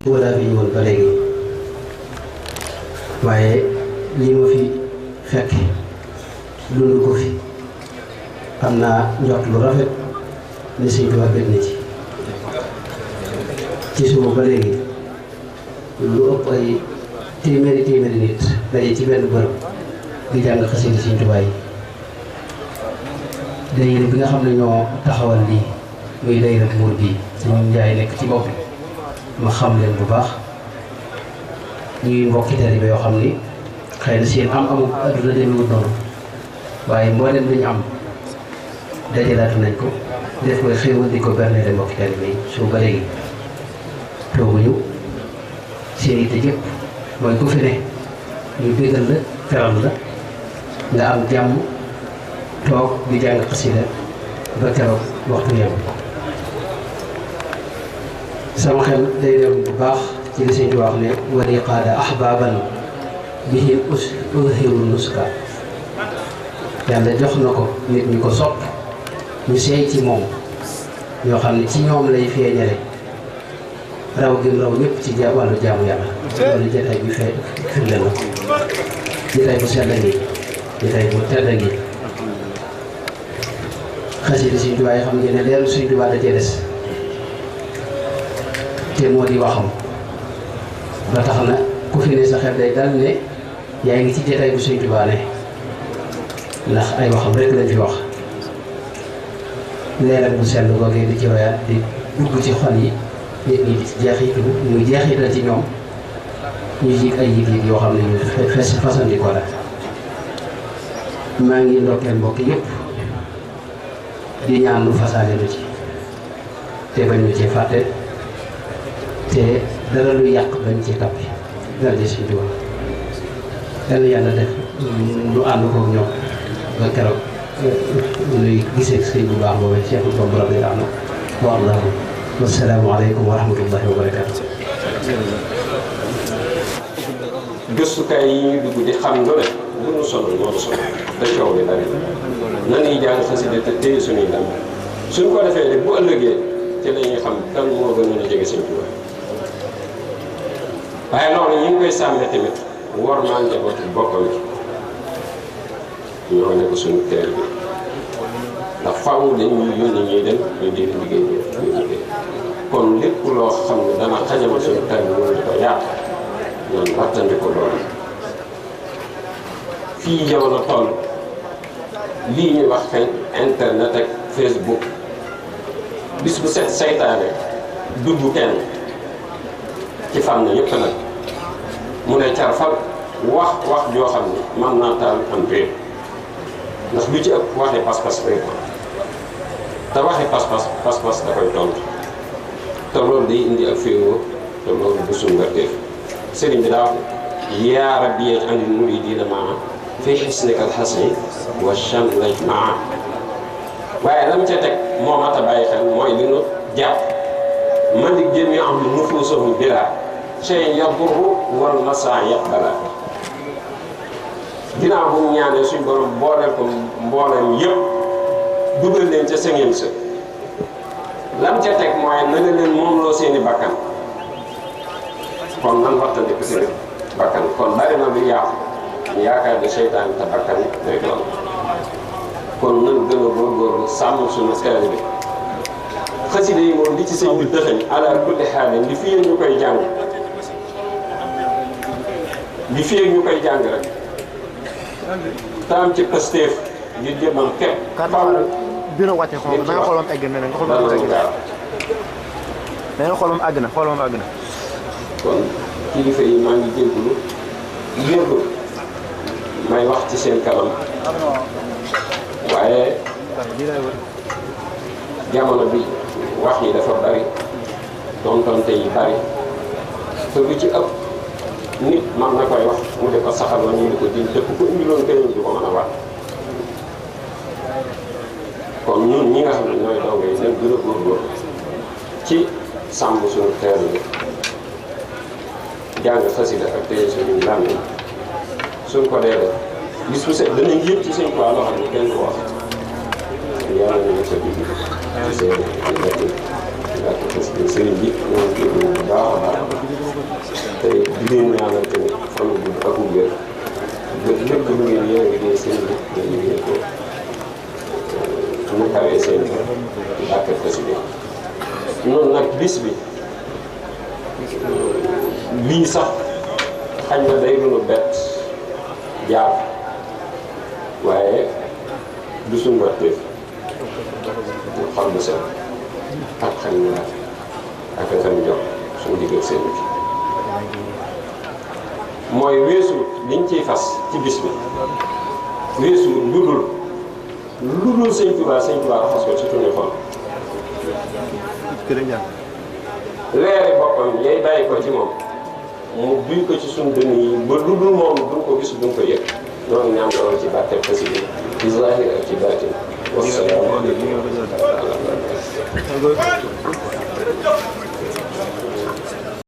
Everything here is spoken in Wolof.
wala fi ñëwoon ba léegi waaye lii ma fi fekk dund ko fi am naa njort lu rafet ne Sëñ Tuubaa bëgg na ci suba ba léegi lu ëpp ay téeméeri nit daje ci benn bërëb di jàng xasida Sëñ Tuubaa yi. daayira bi nga xam ne ñoo taxawal lii muy daayira muur bii Sëñ Njaay nekk ci bopp ma xam leen bu baax ñuy mbokki taalibe yoo xam ni xëy na seen am-amu adduna demewul noonu waaye mboolem li ñu am dajalaatu nañ ko def koy xéewal di ko bernde mbokki taalibe yi su ba léegi tooguñu seen yitte jëpp mooy ku fi ne ñu bégal la teral la nga am jàmm toog di jàng xasida ba keroog waxtu yem. sama xel day dem bu baax ci li Sëñ Tuubaa wax ne wali qaada ahbaban bihi uhiru nuska yàlla jox na ko nit ñi ko sopp ñu seey ci moom ñoo xam ne ci ñoom lay feeñale raw gi raw ñëpp ci wàllu jaamu yàlla loolu jotaay bi firnde na jotaay bu sell ngi jotaay bu tedd ngi xasida Sëñ Tuubaa yi xam ngeen ne leeru Sëñ Tuubaa da cee des te moo di waxam ba tax na ku fi ne sa xel day dal ne yaa ngi ci jotaay bu Sëñ Tuubaa ne ndax ay waxam rek lañ fi wax leeral bu sell googee di ci royaat di dugg ci xol yi nit ñi di ci jeexitu muy jeexital ci ñoom ñu yëg ay yëg-yëg yoo xam ne ñu fasandikoo la maa ngi ndokkeel mbokk yëpp di ñaan lu fasaale lu ci te bañ ñu cee fàtte te dara lu yàq bañ ci tappi dara ji Sëñ Tuubaa yàlla yàlla def lu ànd koog ñoom ba keroog luy gisee sëñ bu baax boobu Cheikh Bamba radiyallaahu anhu wallaahu wassalaamu aleykum wa rahmatullaahi wa barakaatu. gëstukaay yi ñuy dugg di xam lu ne bu ñu sonal moo sonal te coow li bari na ñuy jàng xasida te téye suñuy ndam suñ ko defee rek bu ëllëgee ci la ñuy xam kan moo gën mën a jege Sëñ Tuubaa waaye loolu ñu ngi koy sàmmee tamit war maa njabootu boppam ñoo ne ko suñu teel bi ndax faaw dañuy yónni ñuy dem ñu di liggéey ñu liggéey kon lépp loo xam ne dana xajamal suñu teel bi ñu di ko yàq ñoom wattandi ko loolu fii jamono toll lii ñuy wax xëy internet ak Facebook bis bu set saytaane dugg kenn ci fànn yëpp nag mu ne carfal wax joo xam ne mën naa taal am réew ndax lu ci ëpp waxee pas-pas rek te waxee pas-pas da koy tontu te loolu day indi ak féewoo te loolu bu sungateef sëriñ bi daa wax yaa rabbi anil muridiina maa fi xisnika alxasni wa shamlaj maa waaye lam ca teg moo mat a bàyyi xel mooy li nu jàpp man di jëmi am lu nufuusahum bilaa shay yadurru wal masaa yaqbala ginnaaw bu mu ñaanee suñ borom booleel ko mbooleem yëpp dugal leen ca sëngeen sa lam ca teg mooy na nga leen moom loo seeni bakkan kon nan waxtandiku seen bakkan kon bari na lu yàqu ñu yaakaar ne seytaan te bakkan rek la kon nan gën a góorgóorlu sàmm suñu teel bi xasida yi moom li ci sëñ bi dëxëñ ala kulli xaalin li fi ñu koy jàng li fi ñu koy jàng rek taam ci pastéef ngir jëmam képp faaw dina wàcce xool da nga xool moom egg na nga xool moom egg na da nga xool moom àgg na xool moom àgg na kon kilifa yi maa ngi jégalu yëngu may wax ci seen kanam waaye jamono bi wax yi dafa bari tontonte yi bari te lu ci ëpp nit man na koy wax mu di ko saxal la ñu di ko diñ te ku ko indiloon keneen du ko mën a wax kon ñun ñi nga xam ne ñooy donge yi nañ gën a góorgóorlu ci sàmm suñu teel bi jàng xasida ak téye suñu làmmiñ suñ ko dee def bis bu set danañ yëpp ci Sëñ Tuubaa loo xam ne kenn du wax yàlla nañu ko digg ci seen barke xasida sëriñ bi ñoo ngi déglu bu baax a baax te di leen ñaanal tamit fan bu gudd ak wér lépp lu ngeen yéene ngi dee sëriñ bi ngeen liggéey ko mu kawee seen barke xasida noonu nag bis bi lii sax xañ na day lu bett jaar waaye du suñu warteef xol bu set ak xel mu laaj ak xel jox suñu digg ak seen bi mooy weesu liñ ciy fas ci bis bi weesu lu dul sëñ Tuubaa raxas ko ci suñu xol leeri boppam yay bàyyi ko ci moom mu duy ko ci suñu dënn yi ba lu dul moom duñ ko gis duñ ko yëg noonu ñaan loolu ci barke xasida ci zahir ak ci baatin wassalaamu aleykum